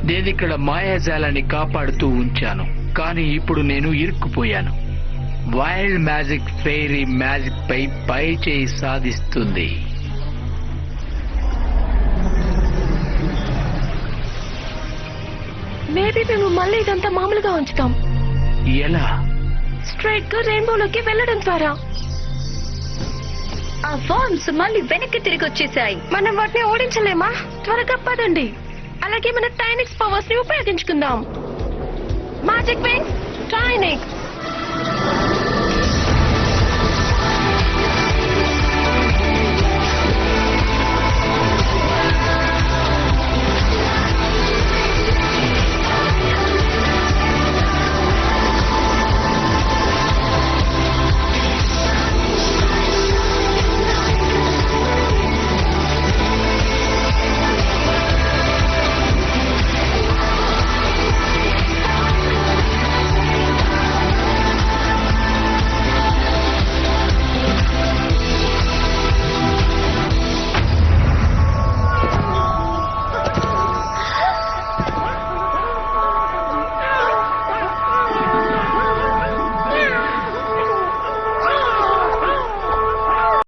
నేనిక్కడ మాయాజాలాన్ని కాపాడుతూ ఉంచాను, కానీ ఇప్పుడు నేను ఇరుక్కుపోయాను. వైల్డ్ మ్యాజిక్ ఫెయిరీ మ్యాజిక్ పై చేయి సాధిస్తుంది. మేబీ మేము మళ్ళీ ఇదంతా మామూలుగా ఉంచుతాం. ఎలా? స్ట్రైట్ గా రెయిన్బోలోకి వెళ్ళడం ద్వారా. ఆ ఫార్మ్స్ మళ్ళీ వెనక్కి తిరిగి వచ్చేసాయి. మనం వాటిని ఓడించలేమా? త్వరగా పదండి. అలాగే మన టైనిక్స్ పవర్స్ ని ఉపయోగించుకుందాం. Magic wings, టైనిక్స్.